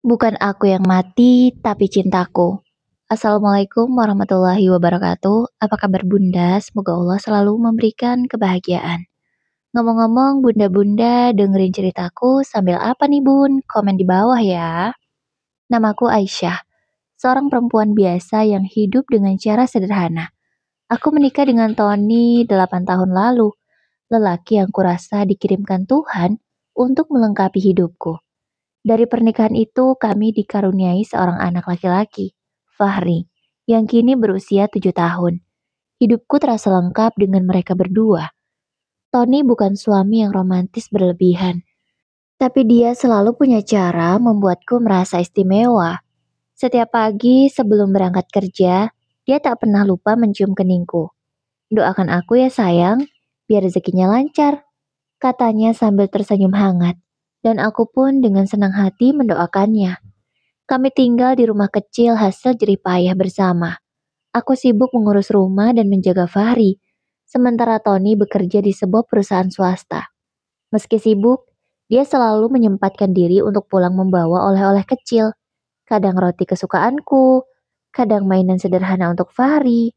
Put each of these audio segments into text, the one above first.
Bukan aku yang mati, tapi cintaku. Assalamualaikum warahmatullahi wabarakatuh. Apa kabar Bunda? Semoga Allah selalu memberikan kebahagiaan. Ngomong-ngomong, Bunda-bunda dengerin ceritaku sambil apa nih Bun? Komen di bawah ya. Namaku Aisyah, seorang perempuan biasa yang hidup dengan cara sederhana. Aku menikah dengan Tony 8 tahun lalu, lelaki yang kurasa dikirimkan Tuhan untuk melengkapi hidupku. Dari pernikahan itu, kami dikaruniai seorang anak laki-laki, Fahri, yang kini berusia 7 tahun. Hidupku terasa lengkap dengan mereka berdua. Tony bukan suami yang romantis berlebihan, tapi dia selalu punya cara membuatku merasa istimewa. Setiap pagi sebelum berangkat kerja, dia tak pernah lupa mencium keningku. Doakan aku ya sayang, biar rezekinya lancar, katanya sambil tersenyum hangat. Dan aku pun dengan senang hati mendoakannya. Kami tinggal di rumah kecil hasil jerih payah bersama. Aku sibuk mengurus rumah dan menjaga Fahri, sementara Tony bekerja di sebuah perusahaan swasta. Meski sibuk, dia selalu menyempatkan diri untuk pulang membawa oleh-oleh kecil. Kadang roti kesukaanku, kadang mainan sederhana untuk Fahri.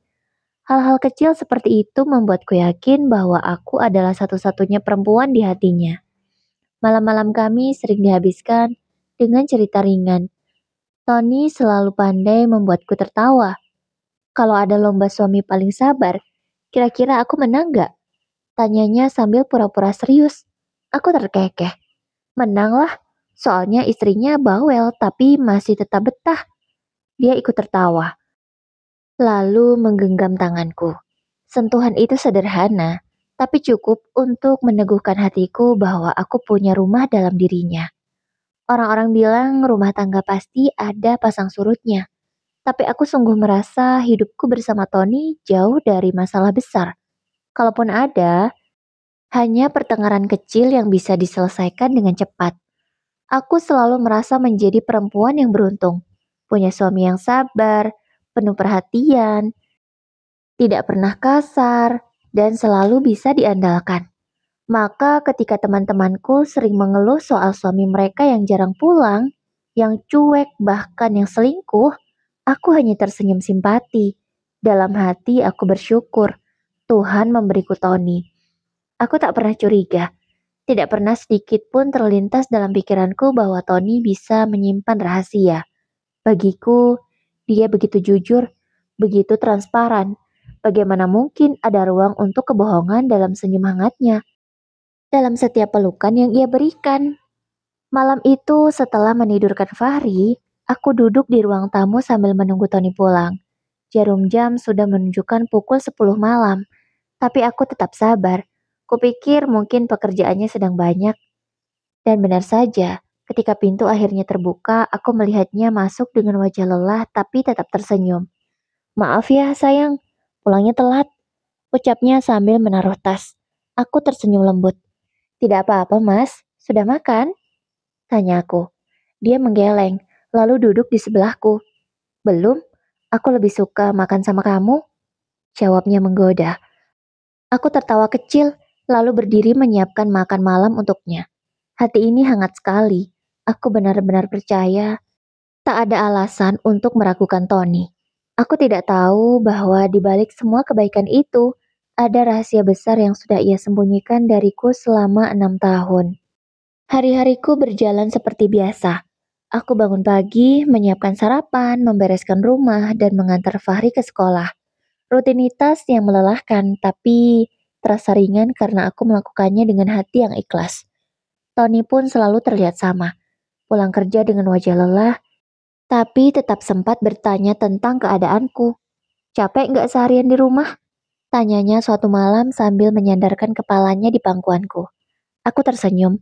Hal-hal kecil seperti itu membuatku yakin bahwa aku adalah satu-satunya perempuan di hatinya. Malam-malam kami sering dihabiskan dengan cerita ringan. Tony selalu pandai membuatku tertawa. Kalau ada lomba suami paling sabar, kira-kira aku menang gak? Tanyanya sambil pura-pura serius. Aku terkekeh. Menanglah, soalnya istrinya bawel tapi masih tetap betah. Dia ikut tertawa, lalu menggenggam tanganku. Sentuhan itu sederhana, tapi cukup untuk meneguhkan hatiku bahwa aku punya rumah dalam dirinya. Orang-orang bilang rumah tangga pasti ada pasang surutnya. Tapi aku sungguh merasa hidupku bersama Tony jauh dari masalah besar. Kalaupun ada, hanya pertengkaran kecil yang bisa diselesaikan dengan cepat. Aku selalu merasa menjadi perempuan yang beruntung. Punya suami yang sabar, penuh perhatian, tidak pernah kasar, dan selalu bisa diandalkan. Maka ketika teman-temanku sering mengeluh soal suami mereka yang jarang pulang, yang cuek bahkan yang selingkuh, aku hanya tersenyum simpati. Dalam hati aku bersyukur Tuhan memberiku Tony. Aku tak pernah curiga, tidak pernah sedikit pun terlintas dalam pikiranku bahwa Tony bisa menyimpan rahasia. Bagiku, dia begitu jujur, begitu transparan. Bagaimana mungkin ada ruang untuk kebohongan dalam senyum hangatnya, dalam setiap pelukan yang ia berikan? Malam itu setelah menidurkan Fahri, aku duduk di ruang tamu sambil menunggu Tony pulang. Jarum jam sudah menunjukkan pukul 10 malam, tapi aku tetap sabar. Kupikir mungkin pekerjaannya sedang banyak. Dan benar saja, ketika pintu akhirnya terbuka, aku melihatnya masuk dengan wajah lelah tapi tetap tersenyum. Maaf ya sayang, pulangnya telat, ucapnya sambil menaruh tas. Aku tersenyum lembut. Tidak apa-apa mas, sudah makan? Tanya aku. Dia menggeleng, lalu duduk di sebelahku. Belum, aku lebih suka makan sama kamu. Jawabnya menggoda. Aku tertawa kecil, lalu berdiri menyiapkan makan malam untuknya. Hati ini hangat sekali. Aku benar-benar percaya tak ada alasan untuk meragukan Tony. Aku tidak tahu bahwa di balik semua kebaikan itu, ada rahasia besar yang sudah ia sembunyikan dariku selama 6 tahun. Hari-hariku berjalan seperti biasa. Aku bangun pagi, menyiapkan sarapan, membereskan rumah, dan mengantar Fahri ke sekolah. Rutinitas yang melelahkan, tapi terasa ringan karena aku melakukannya dengan hati yang ikhlas. Tony pun selalu terlihat sama. Pulang kerja dengan wajah lelah, tapi tetap sempat bertanya tentang keadaanku. Capek nggak seharian di rumah? Tanyanya suatu malam sambil menyandarkan kepalanya di pangkuanku. Aku tersenyum,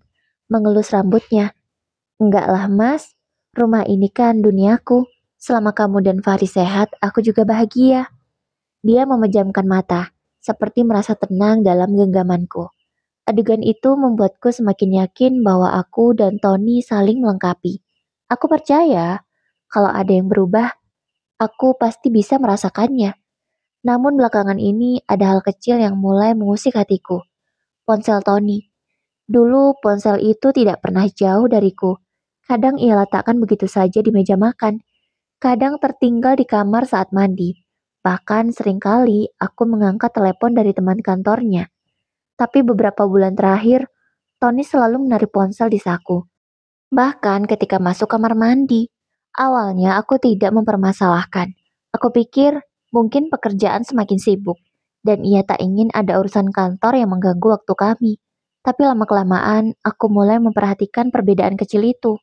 mengelus rambutnya. Enggak lah mas, rumah ini kan duniaku. Selama kamu dan Fahri sehat, aku juga bahagia. Dia memejamkan mata, seperti merasa tenang dalam genggamanku. Adegan itu membuatku semakin yakin bahwa aku dan Tony saling melengkapi. Aku percaya, kalau ada yang berubah, aku pasti bisa merasakannya. Namun belakangan ini ada hal kecil yang mulai mengusik hatiku. Ponsel Tony. Dulu ponsel itu tidak pernah jauh dariku. Kadang ia letakkan begitu saja di meja makan, kadang tertinggal di kamar saat mandi. Bahkan seringkali aku mengangkat telepon dari teman kantornya. Tapi beberapa bulan terakhir, Tony selalu menaruh ponsel di saku. Bahkan ketika masuk kamar mandi. Awalnya aku tidak mempermasalahkan. Aku pikir mungkin pekerjaan semakin sibuk, dan ia tak ingin ada urusan kantor yang mengganggu waktu kami. Tapi lama-kelamaan, aku mulai memperhatikan perbedaan kecil itu.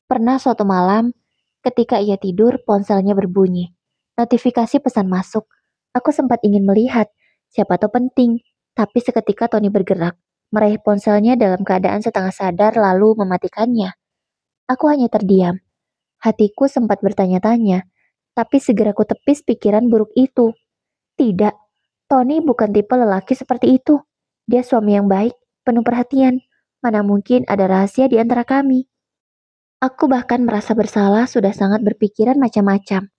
Pernah suatu malam, ketika ia tidur, ponselnya berbunyi. Notifikasi pesan masuk. Aku sempat ingin melihat, siapa tahu penting. Tapi seketika Tony bergerak, meraih ponselnya dalam keadaan setengah sadar lalu mematikannya. Aku hanya terdiam. Hatiku sempat bertanya-tanya, tapi segera ku tepis pikiran buruk itu. Tidak, Tony bukan tipe lelaki seperti itu. Dia suami yang baik, penuh perhatian. Mana mungkin ada rahasia di antara kami. Aku bahkan merasa bersalah sudah sangat berpikiran macam-macam.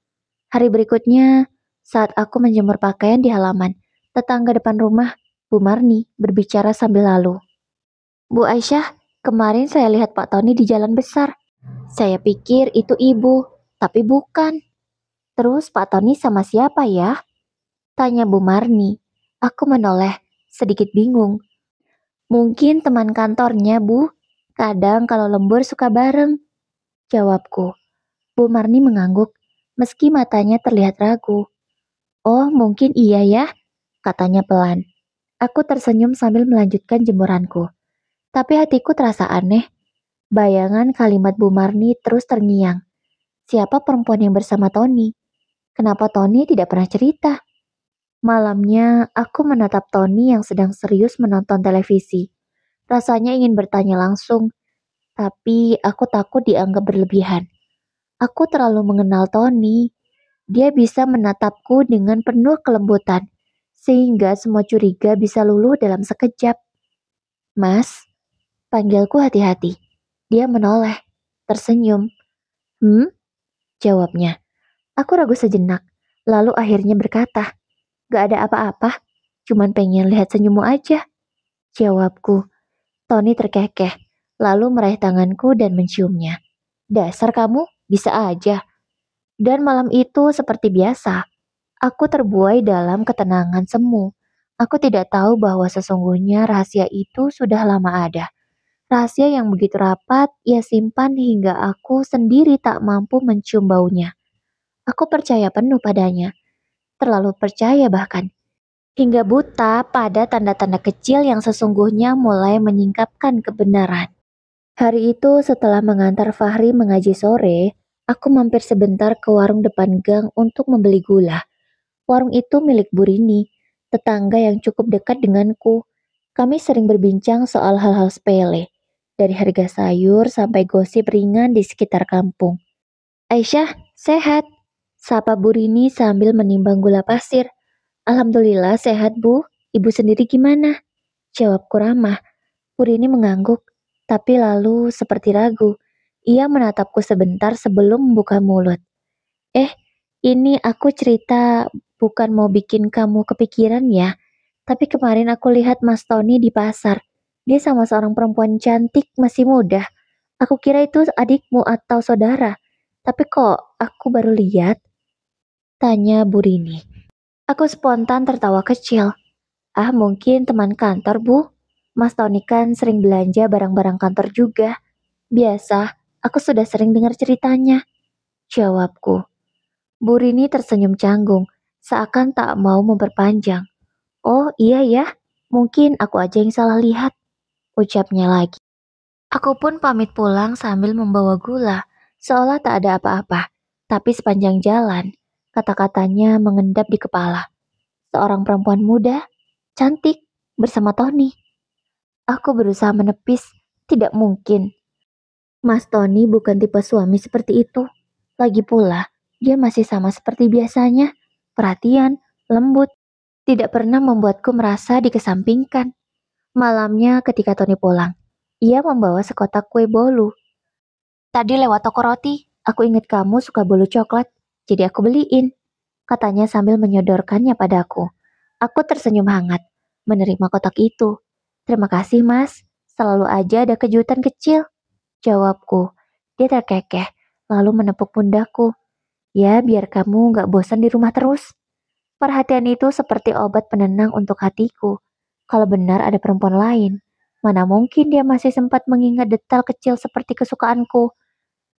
Hari berikutnya, saat aku menjemur pakaian di halaman, tetangga depan rumah, Bu Marni, berbicara sambil lalu. Bu Aisyah, kemarin saya lihat Pak Tony di jalan besar. Saya pikir itu ibu, tapi bukan. Terus Pak Tony sama siapa ya? Tanya Bu Marni. Aku menoleh, sedikit bingung. Mungkin teman kantornya, Bu. Kadang kalau lembur suka bareng. Jawabku. Bu Marni mengangguk, meski matanya terlihat ragu. Oh, mungkin iya ya, katanya pelan. Aku tersenyum sambil melanjutkan jemuranku. Tapi hatiku terasa aneh. Bayangan kalimat Bu Marni terus terngiang. Siapa perempuan yang bersama Tony? Kenapa Tony tidak pernah cerita? Malamnya, aku menatap Tony yang sedang serius menonton televisi. Rasanya ingin bertanya langsung, tapi aku takut dianggap berlebihan. Aku terlalu mengenal Tony. Dia bisa menatapku dengan penuh kelembutan, sehingga semua curiga bisa luluh dalam sekejap. Mas, panggilku hati-hati. Dia menoleh, tersenyum. Jawabnya. Aku ragu sejenak, lalu akhirnya berkata, gak ada apa-apa, cuman pengen lihat senyummu aja. Jawabku. Tony terkekeh, lalu meraih tanganku dan menciumnya. Dasar kamu, bisa aja. Dan malam itu seperti biasa, aku terbuai dalam ketenangan semu. Aku tidak tahu bahwa sesungguhnya rahasia itu sudah lama ada. Rahasia yang begitu rapat ia simpan hingga aku sendiri tak mampu mencium baunya. Aku percaya penuh padanya, terlalu percaya bahkan. Hingga buta pada tanda-tanda kecil yang sesungguhnya mulai menyingkapkan kebenaran. Hari itu setelah mengantar Fahri mengaji sore, aku mampir sebentar ke warung depan gang untuk membeli gula. Warung itu milik Bu Rini, tetangga yang cukup dekat denganku. Kami sering berbincang soal hal-hal sepele, dari harga sayur sampai gosip ringan di sekitar kampung. Aisyah, sehat? Sapa Bu Rini sambil menimbang gula pasir. Alhamdulillah sehat Bu, ibu sendiri gimana? Jawabku ramah. Bu Rini mengangguk, tapi lalu seperti ragu. Ia menatapku sebentar sebelum membuka mulut. Ini aku cerita bukan mau bikin kamu kepikiran ya, tapi kemarin aku lihat Mas Tony di pasar. Dia sama seorang perempuan cantik masih muda. Aku kira itu adikmu atau saudara, tapi kok aku baru lihat? Tanya Bu Rini. Aku spontan tertawa kecil. Ah, mungkin teman kantor, Bu. Mas Tony kan sering belanja barang-barang kantor juga. Biasa, aku sudah sering dengar ceritanya. Jawabku. Bu Rini tersenyum canggung, seakan tak mau memperpanjang. Oh iya ya, mungkin aku aja yang salah lihat. Ucapnya lagi. Aku pun pamit pulang sambil membawa gula, seolah tak ada apa-apa. Tapi sepanjang jalan, kata-katanya mengendap di kepala. Seorang perempuan muda, cantik, bersama Tony. Aku berusaha menepis, tidak mungkin. Mas Tony bukan tipe suami seperti itu. Lagi pula, dia masih sama seperti biasanya, perhatian, lembut, tidak pernah membuatku merasa dikesampingkan. Malamnya ketika Tony pulang, ia membawa sekotak kue bolu. Tadi lewat toko roti, aku ingat kamu suka bolu coklat, jadi aku beliin, katanya sambil menyodorkannya padaku. Aku tersenyum hangat, menerima kotak itu. Terima kasih mas, selalu aja ada kejutan kecil, jawabku. Dia terkekeh, lalu menepuk pundakku. Ya, biar kamu gak bosan di rumah terus. Perhatian itu seperti obat penenang untuk hatiku. Kalau benar ada perempuan lain, mana mungkin dia masih sempat mengingat detail kecil seperti kesukaanku.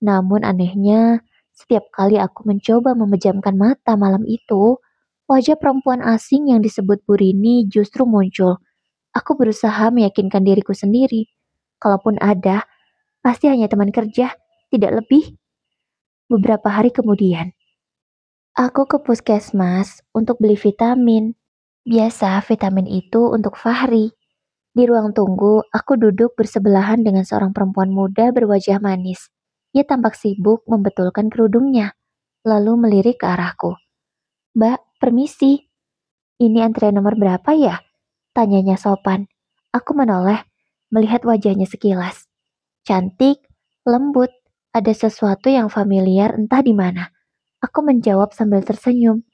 Namun anehnya, setiap kali aku mencoba memejamkan mata malam itu, wajah perempuan asing yang disebut Burini justru muncul. Aku berusaha meyakinkan diriku sendiri. Kalaupun ada, pasti hanya teman kerja, tidak lebih. Beberapa hari kemudian, aku ke puskesmas untuk beli vitamin. Biasa vitamin itu untuk Fahri. Di ruang tunggu, aku duduk bersebelahan dengan seorang perempuan muda berwajah manis. Ia tampak sibuk membetulkan kerudungnya, lalu melirik ke arahku. Mbak, permisi. Ini antrian nomor berapa ya? Tanyanya sopan. Aku menoleh, melihat wajahnya sekilas. Cantik, lembut, ada sesuatu yang familiar entah di mana. Aku menjawab sambil tersenyum.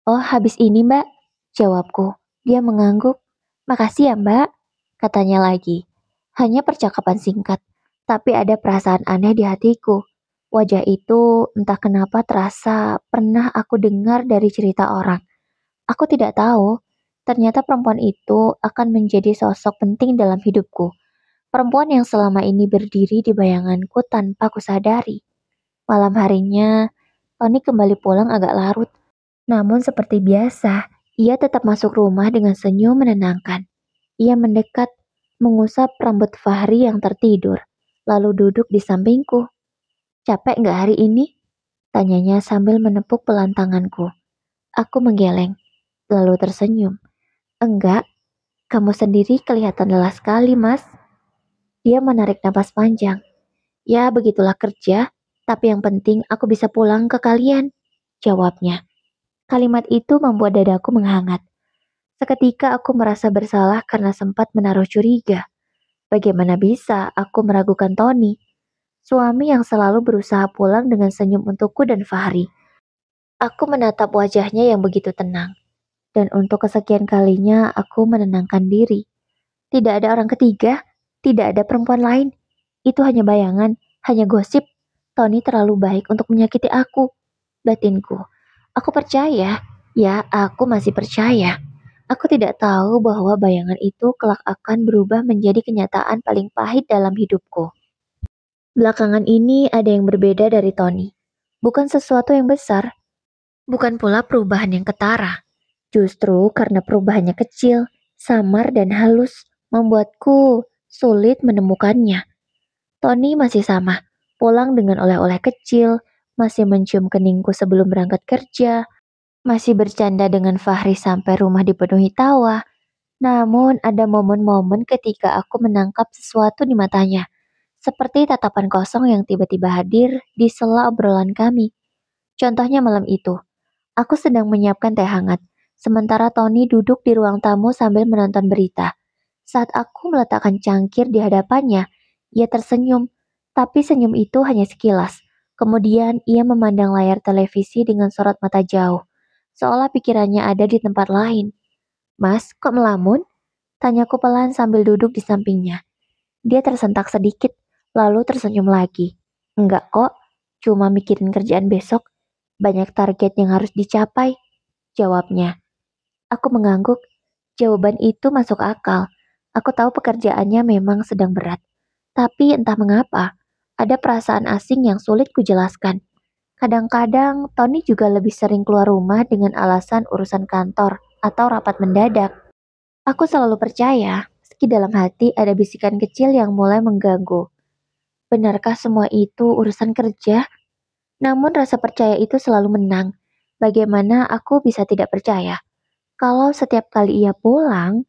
Oh, habis ini mbak, jawabku. Dia mengangguk. Makasih ya mbak, katanya lagi. Hanya percakapan singkat, tapi ada perasaan aneh di hatiku. Wajah itu entah kenapa terasa pernah aku dengar dari cerita orang. Aku tidak tahu, ternyata perempuan itu akan menjadi sosok penting dalam hidupku. Perempuan yang selama ini berdiri di bayanganku tanpa kusadari. Malam harinya, Tony kembali pulang agak larut. Namun seperti biasa, ia tetap masuk rumah dengan senyum menenangkan. Ia mendekat, mengusap rambut Fahri yang tertidur, lalu duduk di sampingku. Capek nggak hari ini? Tanyanya sambil menepuk pelan tanganku. Aku menggeleng, lalu tersenyum. Enggak, kamu sendiri kelihatan lelah sekali, Mas. Dia menarik napas panjang. Ya, begitulah kerja, tapi yang penting aku bisa pulang ke kalian, jawabnya. Kalimat itu membuat dadaku menghangat. Seketika aku merasa bersalah karena sempat menaruh curiga. Bagaimana bisa aku meragukan Tony, suami yang selalu berusaha pulang dengan senyum untukku dan Fahri. Aku menatap wajahnya yang begitu tenang, dan untuk kesekian kalinya aku menenangkan diri. Tidak ada orang ketiga, tidak ada perempuan lain. Itu hanya bayangan, hanya gosip. Tony terlalu baik untuk menyakiti aku, batinku. Aku percaya, ya aku masih percaya. Aku tidak tahu bahwa bayangan itu kelak akan berubah menjadi kenyataan paling pahit dalam hidupku. Belakangan ini ada yang berbeda dari Tony. Bukan sesuatu yang besar, bukan pula perubahan yang ketara. Justru karena perubahannya kecil, samar dan halus, membuatku sulit menemukannya. Tony masih sama, pulang dengan oleh-oleh kecil, masih mencium keningku sebelum berangkat kerja, masih bercanda dengan Fahri sampai rumah dipenuhi tawa. Namun ada momen-momen ketika aku menangkap sesuatu di matanya, seperti tatapan kosong yang tiba-tiba hadir di sela obrolan kami. Contohnya malam itu, aku sedang menyiapkan teh hangat, sementara Tony duduk di ruang tamu sambil menonton berita. Saat aku meletakkan cangkir di hadapannya, ia tersenyum, tapi senyum itu hanya sekilas. Kemudian ia memandang layar televisi dengan sorot mata jauh, seolah pikirannya ada di tempat lain. Mas, kok melamun? Tanyaku pelan sambil duduk di sampingnya. Dia tersentak sedikit, lalu tersenyum lagi. Enggak kok, cuma mikirin kerjaan besok. Banyak target yang harus dicapai, jawabnya. Aku mengangguk. Jawaban itu masuk akal. Aku tahu pekerjaannya memang sedang berat. Tapi entah mengapa, ada perasaan asing yang sulit kujelaskan. Kadang-kadang Tony juga lebih sering keluar rumah dengan alasan urusan kantor atau rapat mendadak. Aku selalu percaya, meski dalam hati ada bisikan kecil yang mulai mengganggu. Benarkah semua itu urusan kerja? Namun rasa percaya itu selalu menang. Bagaimana aku bisa tidak percaya? Kalau setiap kali ia pulang,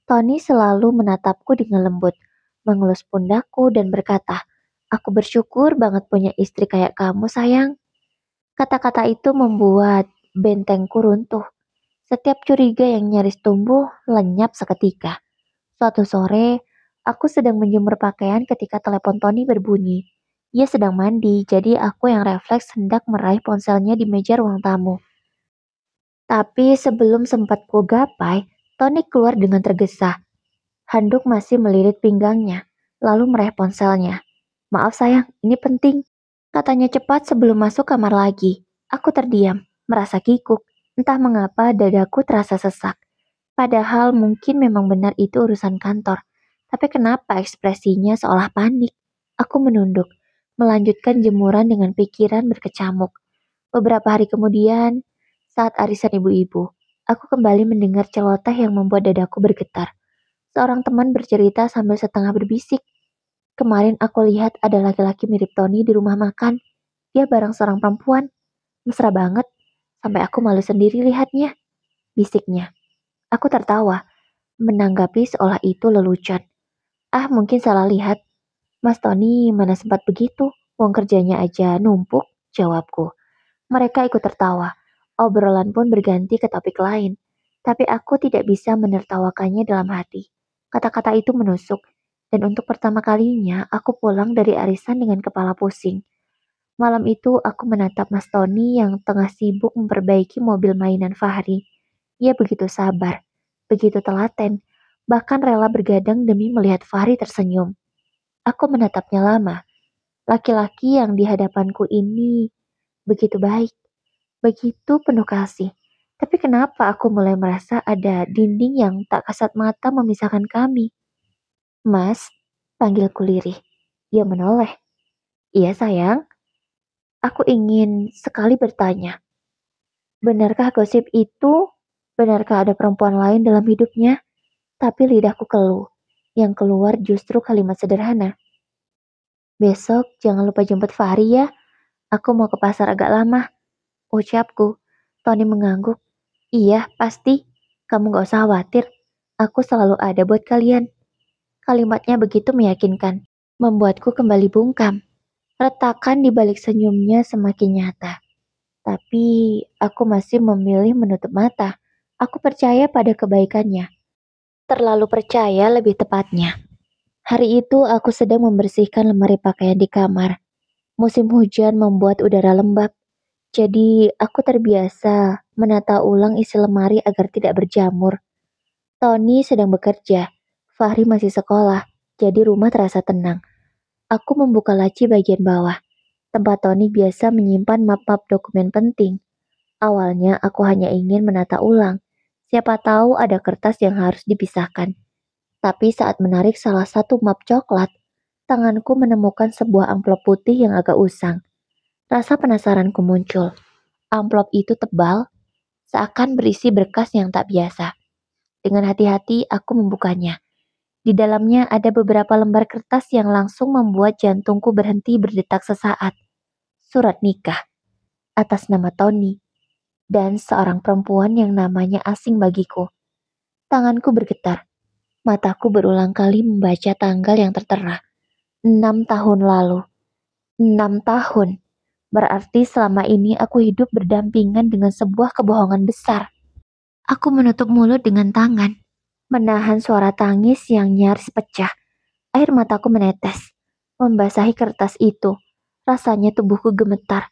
Tony selalu menatapku dengan lembut, mengelus pundakku dan berkata, "Aku bersyukur banget punya istri kayak kamu, sayang." Kata-kata itu membuat bentengku runtuh. Setiap curiga yang nyaris tumbuh lenyap seketika. Suatu sore, aku sedang menjemur pakaian ketika telepon Tony berbunyi. Ia sedang mandi, jadi aku yang refleks hendak meraih ponselnya di meja ruang tamu. Tapi sebelum sempat ku gapai, Tony keluar dengan tergesa. Handuk masih melilit pinggangnya, lalu meraih ponselnya. Maaf sayang, ini penting. Katanya cepat sebelum masuk kamar lagi. Aku terdiam, merasa kikuk. Entah mengapa dadaku terasa sesak. Padahal mungkin memang benar itu urusan kantor. Tapi kenapa ekspresinya seolah panik? Aku menunduk, melanjutkan jemuran dengan pikiran berkecamuk. Beberapa hari kemudian, saat arisan ibu-ibu, aku kembali mendengar celoteh yang membuat dadaku bergetar. Seorang teman bercerita sambil setengah berbisik. Kemarin aku lihat ada laki-laki mirip Tony di rumah makan. Dia bareng seorang perempuan. Mesra banget. Sampai aku malu sendiri lihatnya. Bisiknya. Aku tertawa, menanggapi seolah itu lelucon. Ah, mungkin salah lihat. Mas Tony mana sempat begitu. Uang kerjanya aja numpuk, jawabku. Mereka ikut tertawa. Obrolan pun berganti ke topik lain. Tapi aku tidak bisa menertawakannya dalam hati. Kata-kata itu menusuk. Dan untuk pertama kalinya, aku pulang dari arisan dengan kepala pusing. Malam itu aku menatap Mas Tony yang tengah sibuk memperbaiki mobil mainan Fahri. Ia begitu sabar, begitu telaten, bahkan rela bergadang demi melihat Fahri tersenyum. Aku menatapnya lama. Laki-laki yang di hadapanku ini begitu baik, begitu penuh kasih. Tapi kenapa aku mulai merasa ada dinding yang tak kasat mata memisahkan kami? Mas, panggilku lirih. Ia menoleh. Iya sayang, aku ingin sekali bertanya. Benarkah gosip itu? Benarkah ada perempuan lain dalam hidupnya? Tapi lidahku keluh. Yang keluar justru kalimat sederhana. Besok jangan lupa jemput Fahri ya. Aku mau ke pasar agak lama. Ucapku. Tony mengangguk. Iya, pasti. Kamu gak usah khawatir. Aku selalu ada buat kalian. Kalimatnya begitu meyakinkan. Membuatku kembali bungkam. Retakan di balik senyumnya semakin nyata. Tapi aku masih memilih menutup mata. Aku percaya pada kebaikannya. Terlalu percaya lebih tepatnya. Hari itu aku sedang membersihkan lemari pakaian di kamar. Musim hujan membuat udara lembab. Jadi aku terbiasa menata ulang isi lemari agar tidak berjamur. Tony sedang bekerja. Fahri masih sekolah. Jadi rumah terasa tenang. Aku membuka laci bagian bawah. Tempat Tony biasa menyimpan map-map dokumen penting. Awalnya aku hanya ingin menata ulang. Siapa tahu ada kertas yang harus dipisahkan. Tapi saat menarik salah satu map coklat, tanganku menemukan sebuah amplop putih yang agak usang. Rasa penasaranku muncul. Amplop itu tebal, seakan berisi berkas yang tak biasa. Dengan hati-hati aku membukanya. Di dalamnya ada beberapa lembar kertas yang langsung membuat jantungku berhenti berdetak sesaat. Surat nikah atas nama Tony dan seorang perempuan yang namanya asing bagiku. Tanganku bergetar. Mataku berulang kali membaca tanggal yang tertera. 6 tahun lalu. 6 tahun. Berarti selama ini aku hidup berdampingan dengan sebuah kebohongan besar. Aku menutup mulut dengan tangan, menahan suara tangis yang nyaris pecah. Air mataku menetes, membasahi kertas itu. Rasanya tubuhku gemetar,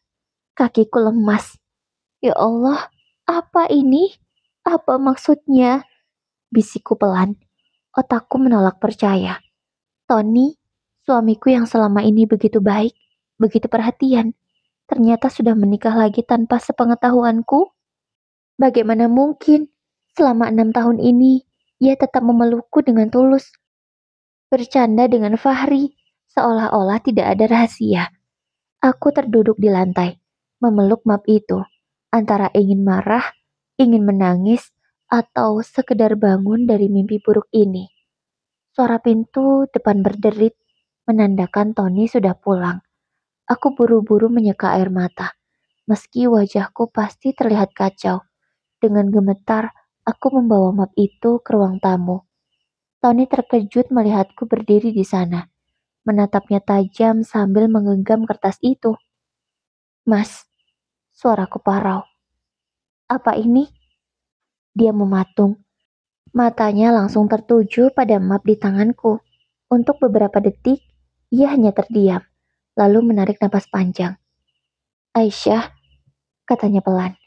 kakiku lemas. Ya Allah, apa ini? Apa maksudnya? Bisikku pelan. Otakku menolak percaya. Tony, suamiku yang selama ini begitu baik, begitu perhatian, ternyata sudah menikah lagi tanpa sepengetahuanku. Bagaimana mungkin? Selama 6 tahun ini, ia tetap memelukku dengan tulus, bercanda dengan Fahri, seolah-olah tidak ada rahasia. Aku terduduk di lantai, memeluk map itu, antara ingin marah, ingin menangis, atau sekedar bangun dari mimpi buruk ini. Suara pintu depan berderit, menandakan Tony sudah pulang. Aku buru-buru menyeka air mata, meski wajahku pasti terlihat kacau. Dengan gemetar, aku membawa map itu ke ruang tamu. Tony terkejut melihatku berdiri di sana, menatapnya tajam sambil menggenggam kertas itu. Mas, suaraku parau. Apa ini? Dia mematung. Matanya langsung tertuju pada map di tanganku. Untuk beberapa detik, ia hanya terdiam, lalu menarik napas panjang. Aisyah, katanya pelan.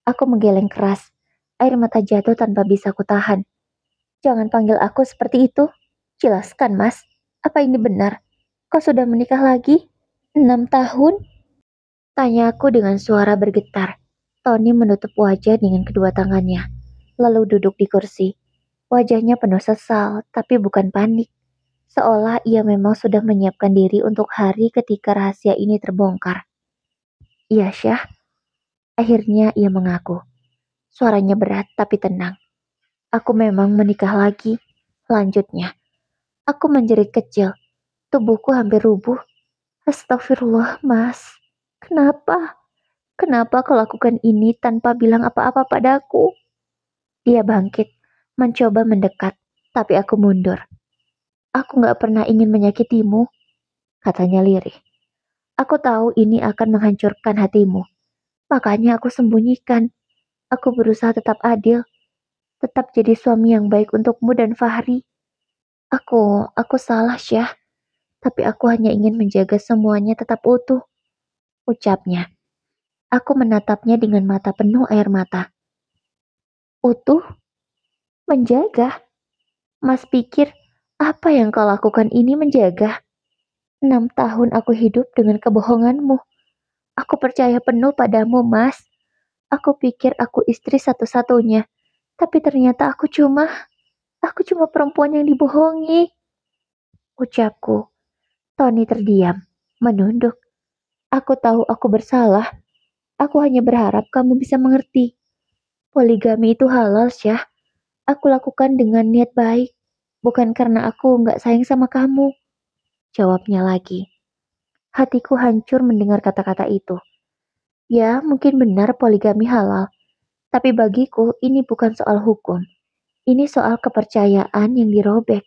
Aku menggeleng keras. Air mata jatuh tanpa bisa kutahan. Jangan panggil aku seperti itu. Jelaskan, Mas. Apa ini benar? Kau sudah menikah lagi? 6 tahun? Tanya aku dengan suara bergetar. Tony menutup wajah dengan kedua tangannya, lalu duduk di kursi. Wajahnya penuh sesal, tapi bukan panik. Seolah ia memang sudah menyiapkan diri untuk hari ketika rahasia ini terbongkar. Iya, Syah. Akhirnya ia mengaku. Suaranya berat tapi tenang. Aku memang menikah lagi. Lanjutnya. Aku menjerit kecil. Tubuhku hampir rubuh. Astagfirullah, Mas. Kenapa? Kenapa kau lakukan ini tanpa bilang apa-apa padaku? Dia bangkit, mencoba mendekat, tapi aku mundur. Aku gak pernah ingin menyakitimu, katanya lirih. Aku tahu ini akan menghancurkan hatimu. Makanya aku sembunyikan. Aku berusaha tetap adil, tetap jadi suami yang baik untukmu dan Fahri. Aku salah, Syah. Tapi aku hanya ingin menjaga semuanya tetap utuh, ucapnya. Aku menatapnya dengan mata penuh air mata. Utuh? Menjaga? Mas pikir, apa yang kau lakukan ini menjaga? 6 tahun aku hidup dengan kebohonganmu. Aku percaya penuh padamu, Mas. Aku pikir aku istri satu-satunya. Tapi ternyata aku cuma perempuan yang dibohongi. Ucapku. Tony terdiam, menunduk. Aku tahu aku bersalah. Aku hanya berharap kamu bisa mengerti. Poligami itu halal, Syah. Aku lakukan dengan niat baik. Bukan karena aku nggak sayang sama kamu. Jawabnya lagi. Hatiku hancur mendengar kata-kata itu. Ya, mungkin benar poligami halal. Tapi bagiku ini bukan soal hukum. Ini soal kepercayaan yang dirobek.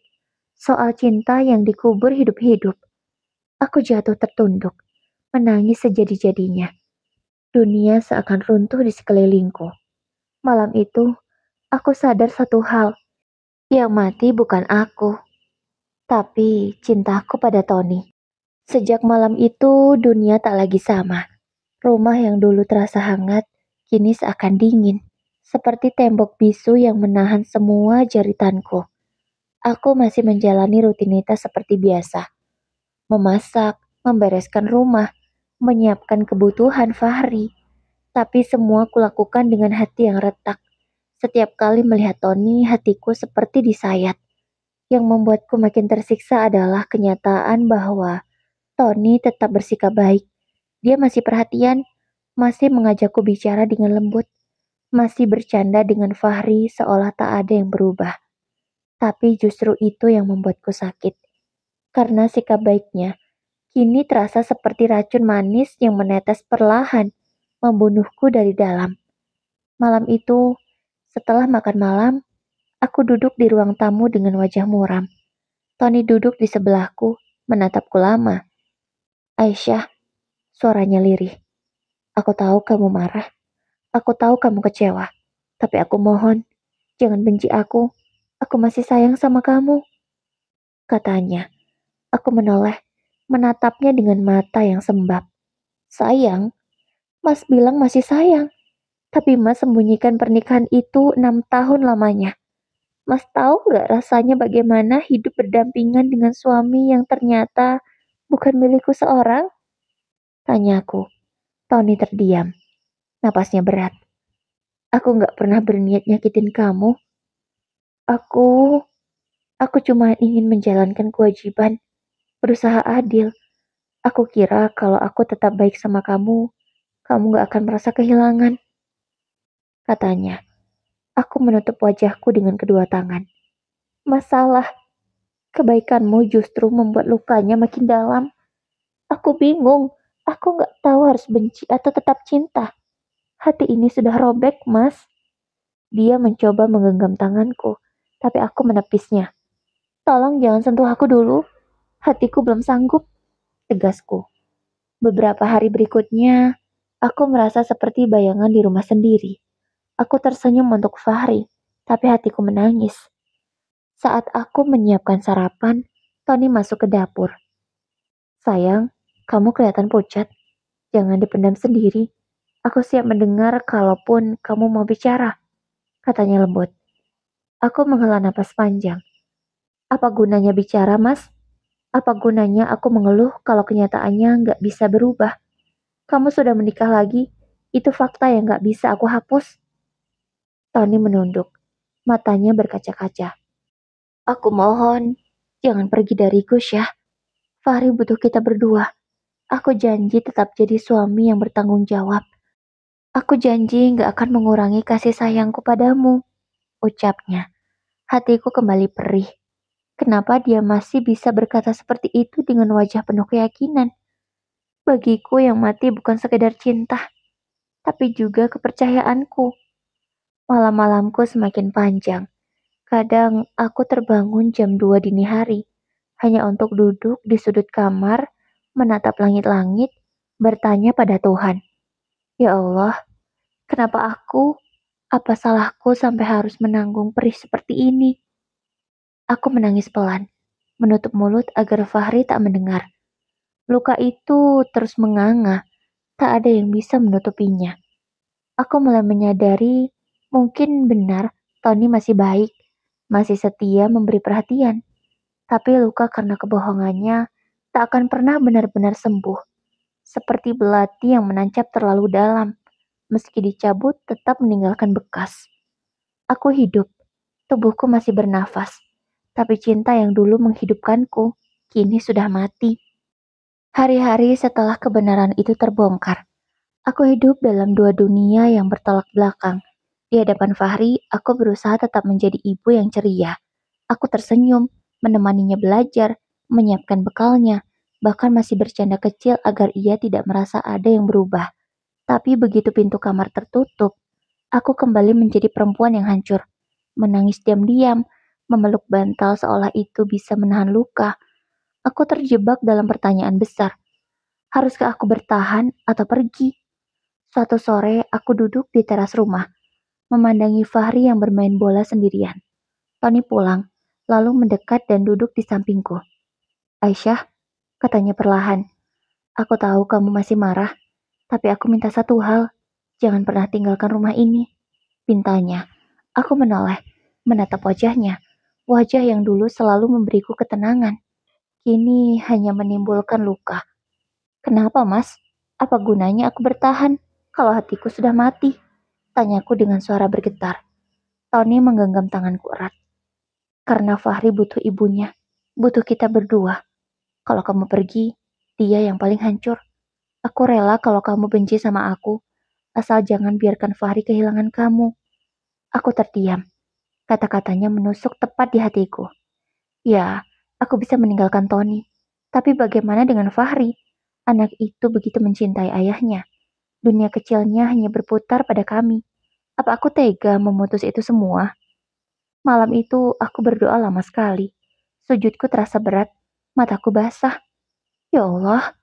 Soal cinta yang dikubur hidup-hidup. Aku jatuh tertunduk. Menangis sejadi-jadinya. Dunia seakan runtuh di sekelilingku. Malam itu, aku sadar satu hal. Yang mati bukan aku, tapi cintaku pada Tony. Sejak malam itu, dunia tak lagi sama. Rumah yang dulu terasa hangat, kini seakan dingin. Seperti tembok bisu yang menahan semua jeritanku. Aku masih menjalani rutinitas seperti biasa. Memasak, membereskan rumah, menyiapkan kebutuhan Fahri. Tapi semua kulakukan dengan hati yang retak. Setiap kali melihat Tony, hatiku seperti disayat. Yang membuatku makin tersiksa adalah kenyataan bahwa Tony tetap bersikap baik. Dia masih perhatian, masih mengajakku bicara dengan lembut, masih bercanda dengan Fahri seolah tak ada yang berubah. Tapi justru itu yang membuatku sakit. Karena sikap baiknya, kini terasa seperti racun manis yang menetes perlahan, membunuhku dari dalam. Malam itu, setelah makan malam, aku duduk di ruang tamu dengan wajah muram. Tony duduk di sebelahku, menatapku lama. Aisyah, suaranya lirih. Aku tahu kamu marah. Aku tahu kamu kecewa. Tapi aku mohon, jangan benci aku. Aku masih sayang sama kamu. Katanya. Aku menoleh, menatapnya dengan mata yang sembab. Sayang? Mas bilang masih sayang. Tapi Mas sembunyikan pernikahan itu 6 tahun lamanya. Mas tahu gak rasanya bagaimana hidup berdampingan dengan suami yang ternyata bukan milikku seorang? Tanyaku. Tony terdiam. Napasnya berat. Aku gak pernah berniat nyakitin kamu. Aku, aku cuma ingin menjalankan kewajiban, berusaha adil. Aku kira kalau aku tetap baik sama kamu gak akan merasa kehilangan. Katanya. Aku menutup wajahku dengan kedua tangan. Masalah, kebaikanmu justru membuat lukanya makin dalam. Aku bingung. Aku gak tahu harus benci atau tetap cinta. Hati ini sudah robek, Mas. Dia mencoba menggenggam tanganku, tapi aku menepisnya. Tolong jangan sentuh aku dulu. Hatiku belum sanggup, tegasku. Beberapa hari berikutnya, aku merasa seperti bayangan di rumah sendiri. Aku tersenyum untuk Fahri, tapi hatiku menangis. Saat aku menyiapkan sarapan, Tony masuk ke dapur. Sayang, kamu kelihatan pucat. Jangan dipendam sendiri. Aku siap mendengar kalaupun kamu mau bicara, katanya lembut. Aku menghela napas panjang. Apa gunanya bicara, Mas? Apa gunanya aku mengeluh kalau kenyataannya nggak bisa berubah? Kamu sudah menikah lagi, itu fakta yang nggak bisa aku hapus. Tony menunduk, matanya berkaca-kaca. Aku mohon, jangan pergi dariku, Syah. Fahri butuh kita berdua. Aku janji tetap jadi suami yang bertanggung jawab. Aku janji nggak akan mengurangi kasih sayangku padamu, ucapnya. Hatiku kembali perih. Kenapa dia masih bisa berkata seperti itu dengan wajah penuh keyakinan? Bagiku yang mati bukan sekedar cinta, tapi juga kepercayaanku. Malam-malamku semakin panjang. Kadang aku terbangun jam 2 dini hari, hanya untuk duduk di sudut kamar, menatap langit-langit, bertanya pada Tuhan. Ya Allah, kenapa aku? Apa salahku sampai harus menanggung perih seperti ini? Aku menangis pelan, menutup mulut agar Fahri tak mendengar. Luka itu terus menganga, tak ada yang bisa menutupinya. Aku mulai menyadari, mungkin benar Tony masih baik, masih setia memberi perhatian. Tapi luka karena kebohongannya tak akan pernah benar-benar sembuh. Seperti belati yang menancap terlalu dalam, meski dicabut tetap meninggalkan bekas. Aku hidup, tubuhku masih bernafas, tapi cinta yang dulu menghidupkanku, kini sudah mati. Hari-hari setelah kebenaran itu terbongkar, aku hidup dalam dua dunia yang bertolak belakang. Di hadapan Fahri, aku berusaha tetap menjadi ibu yang ceria. Aku tersenyum, menemaninya belajar, menyiapkan bekalnya, bahkan masih bercanda kecil agar ia tidak merasa ada yang berubah. Tapi begitu pintu kamar tertutup, aku kembali menjadi perempuan yang hancur. Menangis diam-diam, memeluk bantal seolah itu bisa menahan luka. Aku terjebak dalam pertanyaan besar. Haruskah aku bertahan atau pergi? Suatu sore, aku duduk di teras rumah, memandangi Fahri yang bermain bola sendirian. Tony pulang, lalu mendekat dan duduk di sampingku. Aisyah, katanya perlahan, aku tahu kamu masih marah, tapi aku minta satu hal, jangan pernah tinggalkan rumah ini. Pintanya, aku menoleh, menatap wajahnya, wajah yang dulu selalu memberiku ketenangan, kini hanya menimbulkan luka. Kenapa, Mas? Apa gunanya aku bertahan kalau hatiku sudah mati? Tanyaku dengan suara bergetar. Tony menggenggam tanganku erat. Karena Fahri butuh ibunya, butuh kita berdua. Kalau kamu pergi, dia yang paling hancur. Aku rela kalau kamu benci sama aku, asal jangan biarkan Fahri kehilangan kamu. Aku terdiam. Kata-katanya menusuk tepat di hatiku. Ya, aku bisa meninggalkan Tony. Tapi bagaimana dengan Fahri? Anak itu begitu mencintai ayahnya. Dunia kecilnya hanya berputar pada kami. Apa aku tega memutus itu semua? Malam itu aku berdoa lama sekali. Sujudku terasa berat, mataku basah. Ya Allah,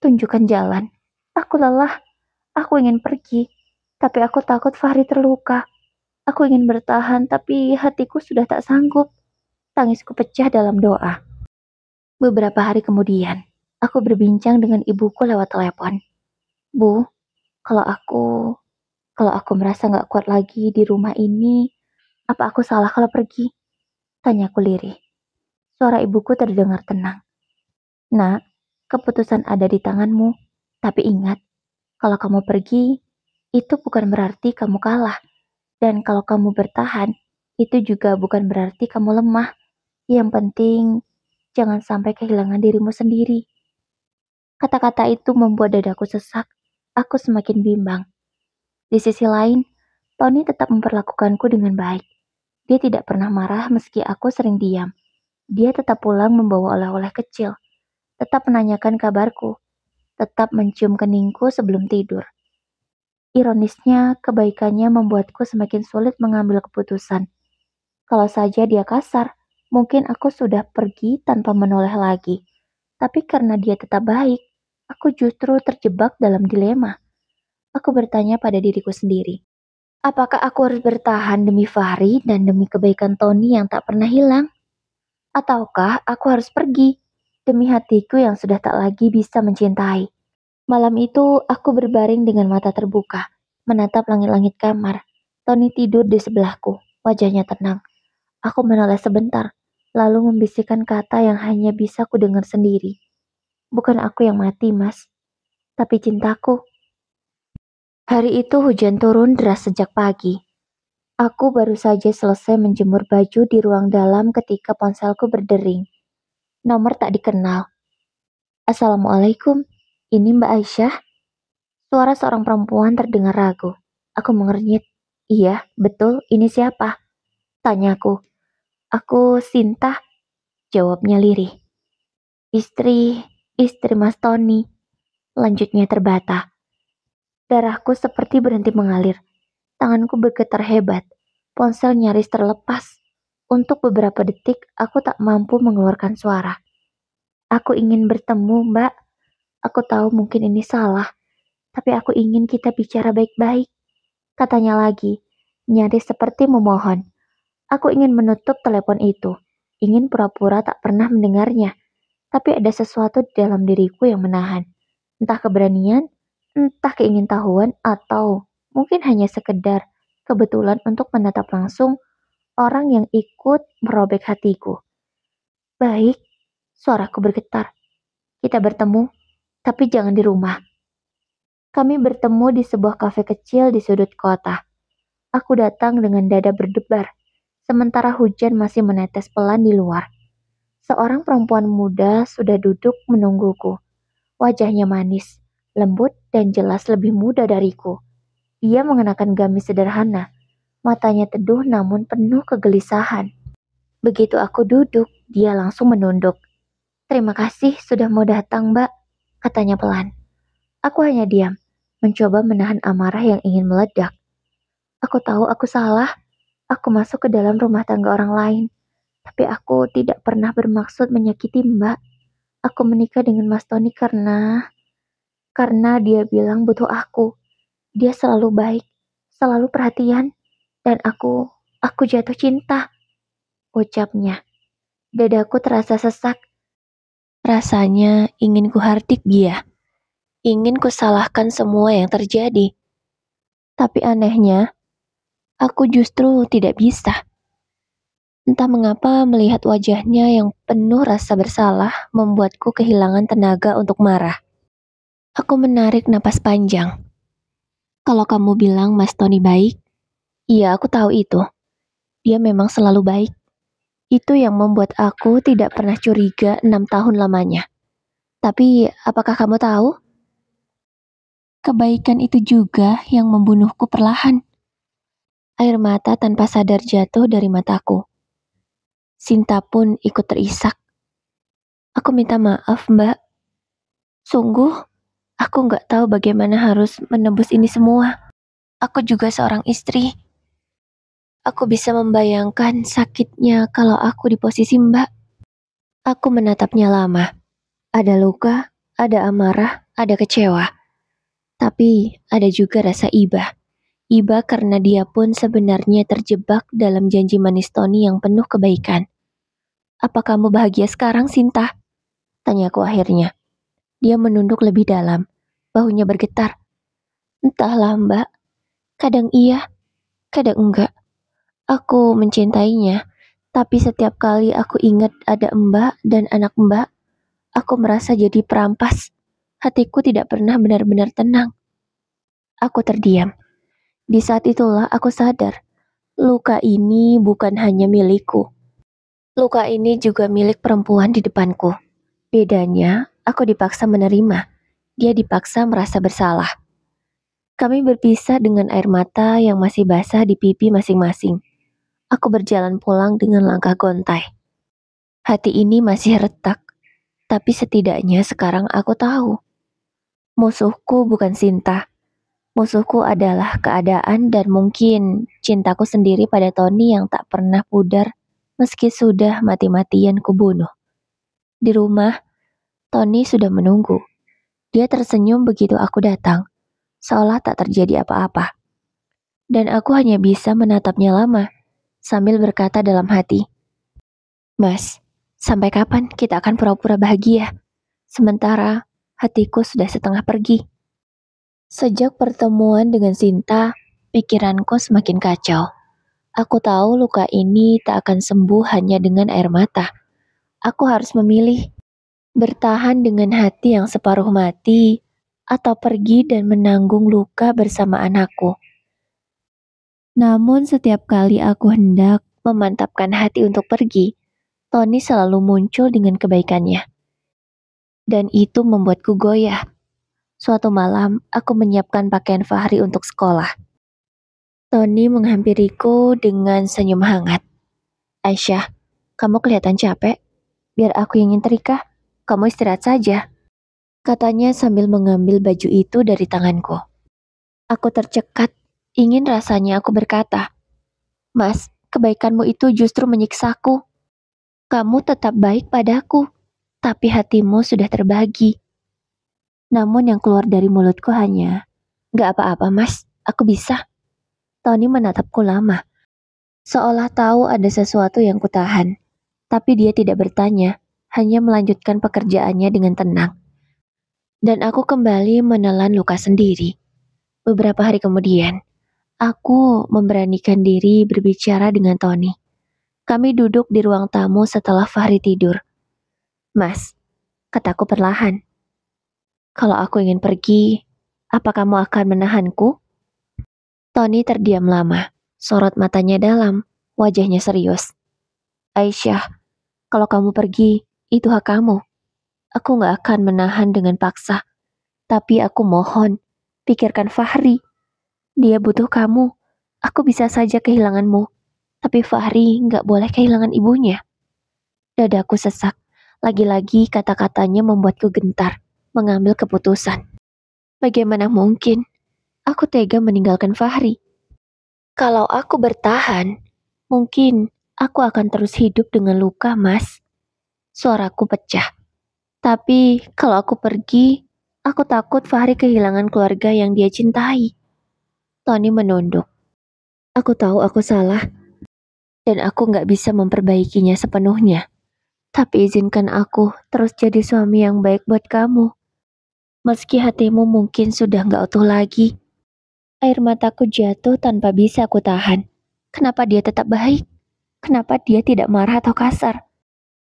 tunjukkan jalan. Aku lelah, aku ingin pergi. Tapi aku takut Fahri terluka. Aku ingin bertahan, tapi hatiku sudah tak sanggup. Tangisku pecah dalam doa. Beberapa hari kemudian, aku berbincang dengan ibuku lewat telepon. Bu, kalau aku kalau aku merasa nggak kuat lagi di rumah ini, apa aku salah kalau pergi? Tanyaku lirih. Suara ibuku terdengar tenang. Nak, keputusan ada di tanganmu. Tapi ingat, kalau kamu pergi, itu bukan berarti kamu kalah. Dan kalau kamu bertahan, itu juga bukan berarti kamu lemah. Yang penting, jangan sampai kehilangan dirimu sendiri. Kata-kata itu membuat dadaku sesak. Aku semakin bimbang. Di sisi lain, Tony tetap memperlakukanku dengan baik. Dia tidak pernah marah meski aku sering diam. Dia tetap pulang membawa oleh-oleh kecil. Tetap menanyakan kabarku. Tetap mencium keningku sebelum tidur. Ironisnya, kebaikannya membuatku semakin sulit mengambil keputusan. Kalau saja dia kasar, mungkin aku sudah pergi tanpa menoleh lagi. Tapi karena dia tetap baik, aku justru terjebak dalam dilema. Aku bertanya pada diriku sendiri. Apakah aku harus bertahan demi Fahri dan demi kebaikan Tony yang tak pernah hilang? Ataukah aku harus pergi demi hatiku yang sudah tak lagi bisa mencintai? Malam itu aku berbaring dengan mata terbuka, menatap langit-langit kamar. Tony tidur di sebelahku, wajahnya tenang. Aku menoleh sebentar, lalu membisikkan kata yang hanya bisa ku dengar sendiri. Bukan aku yang mati, Mas, tapi cintaku. Hari itu hujan turun deras sejak pagi. Aku baru saja selesai menjemur baju di ruang dalam ketika ponselku berdering. Nomor tak dikenal. Assalamualaikum, ini Mbak Aisyah. Suara seorang perempuan terdengar ragu. Aku mengernyit. Iya, betul, ini siapa? Tanyaku. Aku Sinta, jawabnya lirih. Istri Mas Tony, lanjutnya terbata. Darahku seperti berhenti mengalir. Tanganku bergetar hebat. Ponsel nyaris terlepas. Untuk beberapa detik, aku tak mampu mengeluarkan suara. Aku ingin bertemu, Mbak. Aku tahu mungkin ini salah, tapi aku ingin kita bicara baik-baik. Katanya lagi, nyaris seperti memohon. Aku ingin menutup telepon itu. Ingin pura-pura tak pernah mendengarnya. Tapi ada sesuatu di dalam diriku yang menahan. Entah keberanian, entah keingintahuan, atau mungkin hanya sekedar kebetulan untuk menatap langsung orang yang ikut merobek hatiku. Baik, suaraku bergetar. Kita bertemu, tapi jangan di rumah. Kami bertemu di sebuah kafe kecil di sudut kota. Aku datang dengan dada berdebar, sementara hujan masih menetes pelan di luar. Seorang perempuan muda sudah duduk menungguku. Wajahnya manis, lembut, dan jelas lebih muda dariku. Dia mengenakan gamis sederhana, matanya teduh namun penuh kegelisahan. Begitu aku duduk, dia langsung menunduk. Terima kasih sudah mau datang, Mbak, katanya pelan. Aku hanya diam, mencoba menahan amarah yang ingin meledak. Aku tahu aku salah, aku masuk ke dalam rumah tangga orang lain. Tapi aku tidak pernah bermaksud menyakiti Mbak. Aku menikah dengan Mas Tony karena dia bilang butuh aku. Dia selalu baik, selalu perhatian, dan aku jatuh cinta, ucapnya. Dadaku terasa sesak. Rasanya ingin kuhardik dia. Ingin kusalahkan semua yang terjadi. Tapi anehnya, aku justru tidak bisa. Entah mengapa melihat wajahnya yang penuh rasa bersalah membuatku kehilangan tenaga untuk marah. Aku menarik napas panjang. Kalau kamu bilang Mas Tony baik, iya aku tahu itu. Dia memang selalu baik. Itu yang membuat aku tidak pernah curiga 6 tahun lamanya. Tapi apakah kamu tahu? Kebaikan itu juga yang membunuhku perlahan. Air mata tanpa sadar jatuh dari mataku. Sinta pun ikut terisak. Aku minta maaf, Mbak. Sungguh, aku nggak tahu bagaimana harus menebus ini semua. Aku juga seorang istri. Aku bisa membayangkan sakitnya kalau aku di posisi Mbak. Aku menatapnya lama. Ada luka, ada amarah, ada kecewa. Tapi ada juga rasa iba. Iba karena dia pun sebenarnya terjebak dalam janji manis Tony yang penuh kebaikan. Apa kamu bahagia sekarang, Sinta? Tanyaku akhirnya. Dia menunduk lebih dalam. Bahunya bergetar. Entahlah, Mbak. Kadang iya, kadang enggak. Aku mencintainya, tapi setiap kali aku ingat ada Mbak dan anak Mbak, aku merasa jadi perampas. Hatiku tidak pernah benar-benar tenang. Aku terdiam. Di saat itulah aku sadar, luka ini bukan hanya milikku. Luka ini juga milik perempuan di depanku. Bedanya, aku dipaksa menerima. Dia dipaksa merasa bersalah. Kami berpisah dengan air mata yang masih basah di pipi masing-masing. Aku berjalan pulang dengan langkah gontai. Hati ini masih retak, tapi setidaknya sekarang aku tahu. Musuhku bukan Sinta. Musuhku adalah keadaan dan mungkin cintaku sendiri pada Tony yang tak pernah pudar meski sudah mati-matian kubunuh. Di rumah, Tony sudah menunggu. Dia tersenyum begitu aku datang, seolah tak terjadi apa-apa. Dan aku hanya bisa menatapnya lama, sambil berkata dalam hati, Mas, sampai kapan kita akan pura-pura bahagia? Sementara hatiku sudah setengah pergi. Sejak pertemuan dengan Sinta, pikiranku semakin kacau. Aku tahu luka ini tak akan sembuh hanya dengan air mata. Aku harus memilih bertahan dengan hati yang separuh mati atau pergi dan menanggung luka bersama anakku. Namun setiap kali aku hendak memantapkan hati untuk pergi, Tony selalu muncul dengan kebaikannya. Dan itu membuatku goyah. Suatu malam, aku menyiapkan pakaian Fahri untuk sekolah. Tony menghampiriku dengan senyum hangat. Aisyah, kamu kelihatan capek. Biar aku yang nyetrika, kamu istirahat saja. Katanya sambil mengambil baju itu dari tanganku. Aku tercekat, ingin rasanya aku berkata, Mas, kebaikanmu itu justru menyiksaku. Kamu tetap baik padaku, tapi hatimu sudah terbagi. Namun yang keluar dari mulutku hanya, gak apa-apa mas, aku bisa. Tony menatapku lama, seolah tahu ada sesuatu yang kutahan. Tapi dia tidak bertanya, hanya melanjutkan pekerjaannya dengan tenang. Dan aku kembali menelan luka sendiri. Beberapa hari kemudian, aku memberanikan diri berbicara dengan Tony. Kami duduk di ruang tamu setelah Fahri tidur. Mas, kataku perlahan. Kalau aku ingin pergi, apa kamu akan menahanku? Tony terdiam lama, sorot matanya dalam, wajahnya serius. Aisyah, kalau kamu pergi, itu hak kamu. Aku gak akan menahan dengan paksa. Tapi aku mohon, pikirkan Fahri. Dia butuh kamu. Aku bisa saja kehilanganmu. Tapi Fahri gak boleh kehilangan ibunya. Dadaku sesak. Lagi-lagi kata-katanya membuatku gentar, mengambil keputusan. Bagaimana mungkin aku tega meninggalkan Fahri? Kalau aku bertahan, mungkin aku akan terus hidup dengan luka, Mas. Suaraku pecah. Tapi kalau aku pergi, aku takut Fahri kehilangan keluarga yang dia cintai. Tony menunduk. Aku tahu aku salah, dan aku gak bisa memperbaikinya sepenuhnya. Tapi izinkan aku terus jadi suami yang baik buat kamu. Meski hatimu mungkin sudah gak utuh lagi. Air mataku jatuh tanpa bisa aku tahan. Kenapa dia tetap baik? Kenapa dia tidak marah atau kasar?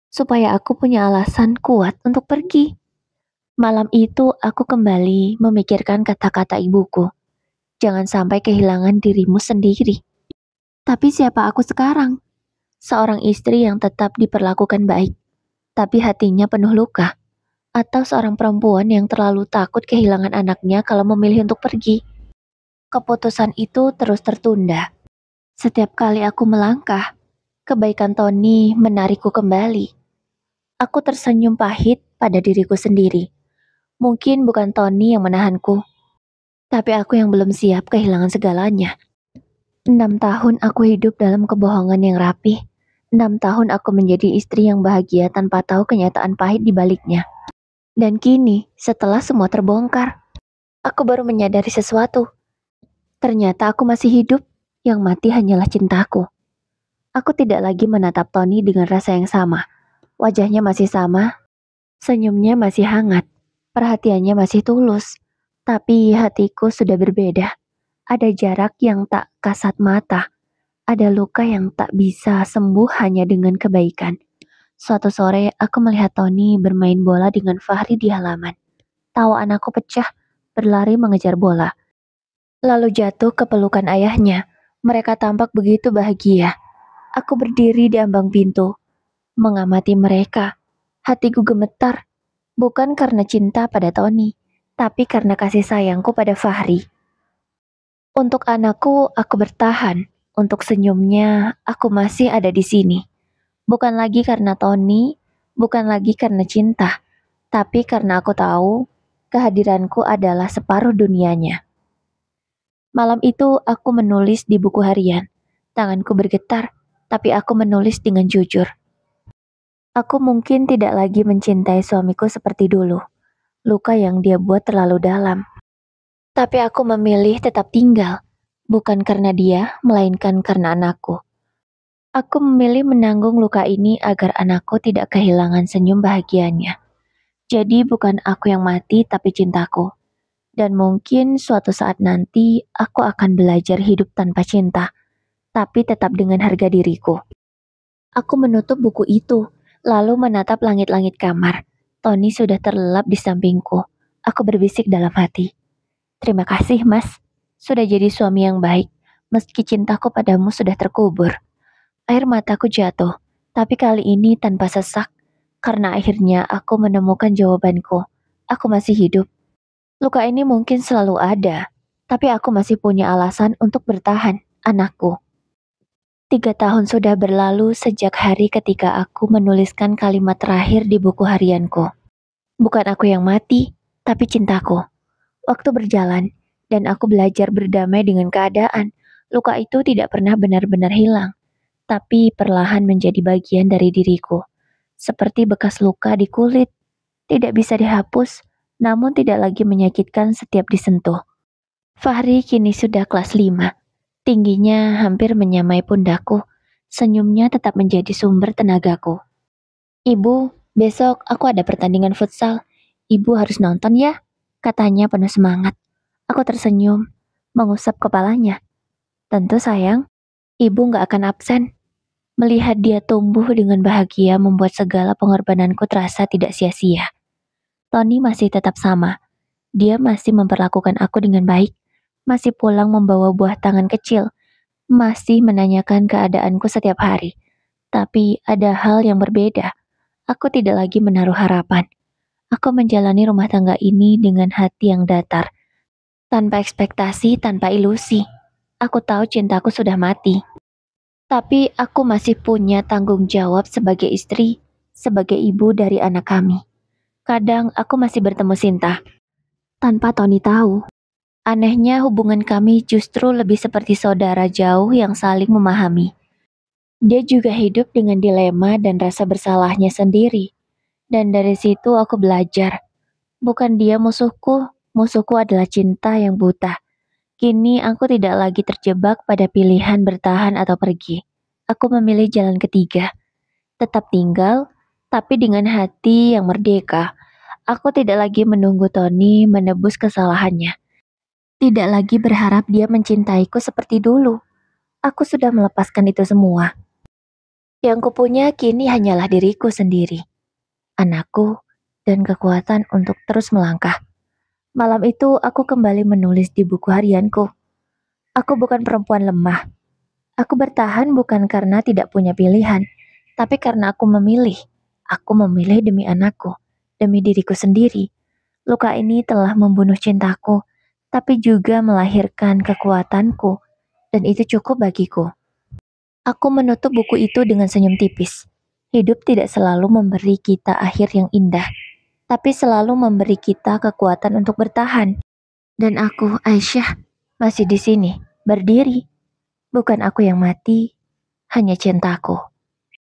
Supaya aku punya alasan kuat untuk pergi. Malam itu aku kembali memikirkan kata-kata ibuku. Jangan sampai kehilangan dirimu sendiri. Tapi siapa aku sekarang? Seorang istri yang tetap diperlakukan baik, tapi hatinya penuh luka. Atau seorang perempuan yang terlalu takut kehilangan anaknya kalau memilih untuk pergi. Keputusan itu terus tertunda. Setiap kali aku melangkah, kebaikan Tony menarikku kembali. Aku tersenyum pahit pada diriku sendiri. Mungkin bukan Tony yang menahanku, tapi aku yang belum siap kehilangan segalanya. 6 tahun aku hidup dalam kebohongan yang rapi. 6 tahun aku menjadi istri yang bahagia tanpa tahu kenyataan pahit di baliknya. Dan kini, setelah semua terbongkar, aku baru menyadari sesuatu. Ternyata aku masih hidup, yang mati hanyalah cintaku. Aku tidak lagi menatap Tony dengan rasa yang sama. Wajahnya masih sama, senyumnya masih hangat, perhatiannya masih tulus. Tapi hatiku sudah berbeda. Ada jarak yang tak kasat mata. Ada luka yang tak bisa sembuh hanya dengan kebaikan. Suatu sore, aku melihat Tony bermain bola dengan Fahri di halaman. Tawa anakku pecah, berlari mengejar bola. Lalu jatuh ke pelukan ayahnya. Mereka tampak begitu bahagia. Aku berdiri di ambang pintu, mengamati mereka. Hatiku gemetar, bukan karena cinta pada Tony, tapi karena kasih sayangku pada Fahri. Untuk anakku, aku bertahan. Untuk senyumnya, aku masih ada di sini. Bukan lagi karena Tony, bukan lagi karena cinta, tapi karena aku tahu kehadiranku adalah separuh dunianya. Malam itu aku menulis di buku harian. Tanganku bergetar, tapi aku menulis dengan jujur. Aku mungkin tidak lagi mencintai suamiku seperti dulu. Luka yang dia buat terlalu dalam. Tapi aku memilih tetap tinggal, bukan karena dia, melainkan karena anakku. Aku memilih menanggung luka ini agar anakku tidak kehilangan senyum bahagianya. Jadi bukan aku yang mati, tapi cintaku. Dan mungkin suatu saat nanti aku akan belajar hidup tanpa cinta. tapi tetap dengan harga diriku. Aku menutup buku itu, lalu menatap langit-langit kamar. Tony sudah terlelap di sampingku. Aku berbisik dalam hati. Terima kasih, Mas. Sudah jadi suami yang baik, meski cintaku padamu sudah terkubur. Air mataku jatuh, tapi kali ini tanpa sesak, karena akhirnya aku menemukan jawabanku. Aku masih hidup. Luka ini mungkin selalu ada, tapi aku masih punya alasan untuk bertahan, anakku. 3 tahun sudah berlalu sejak hari ketika aku menuliskan kalimat terakhir di buku harianku. Bukan aku yang mati, tapi cintaku. Waktu berjalan, dan aku belajar berdamai dengan keadaan. Luka itu tidak pernah benar-benar hilang, tapi perlahan menjadi bagian dari diriku. Seperti bekas luka di kulit, tidak bisa dihapus, namun tidak lagi menyakitkan setiap disentuh. Fahri kini sudah kelas 5. Tingginya hampir menyamai pundakku. Senyumnya tetap menjadi sumber tenagaku. Ibu, besok aku ada pertandingan futsal. Ibu harus nonton ya, katanya penuh semangat. Aku tersenyum, mengusap kepalanya. Tentu sayang, ibu gak akan absen. Melihat dia tumbuh dengan bahagia membuat segala pengorbananku terasa tidak sia-sia. Tony masih tetap sama. Dia masih memperlakukan aku dengan baik. Masih pulang membawa buah tangan kecil. Masih menanyakan keadaanku setiap hari. Tapi ada hal yang berbeda. Aku tidak lagi menaruh harapan. Aku menjalani rumah tangga ini dengan hati yang datar. Tanpa ekspektasi, tanpa ilusi. Aku tahu cintaku sudah mati. Tapi aku masih punya tanggung jawab sebagai istri, sebagai ibu dari anak kami. Kadang aku masih bertemu Sinta. Tanpa Tony tahu. Anehnya hubungan kami justru lebih seperti saudara jauh yang saling memahami. Dia juga hidup dengan dilema dan rasa bersalahnya sendiri. Dan dari situ aku belajar. Bukan dia musuhku, musuhku adalah cinta yang buta. Kini aku tidak lagi terjebak pada pilihan bertahan atau pergi. Aku memilih jalan ketiga. Tetap tinggal, tapi dengan hati yang merdeka. Aku tidak lagi menunggu Tony menebus kesalahannya. Tidak lagi berharap dia mencintaiku seperti dulu. Aku sudah melepaskan itu semua. Yang kupunya kini hanyalah diriku sendiri, anakku, dan kekuatan untuk terus melangkah. Malam itu aku kembali menulis di buku harianku. Aku bukan perempuan lemah. Aku bertahan bukan karena tidak punya pilihan, tapi karena aku memilih. Aku memilih demi anakku, demi diriku sendiri. Luka ini telah membunuh cintaku, tapi juga melahirkan kekuatanku, dan itu cukup bagiku. Aku menutup buku itu dengan senyum tipis. Hidup tidak selalu memberi kita akhir yang indah, tapi selalu memberi kita kekuatan untuk bertahan. Dan aku, Aisyah, masih di sini, berdiri. Bukan aku yang mati, hanya cintaku.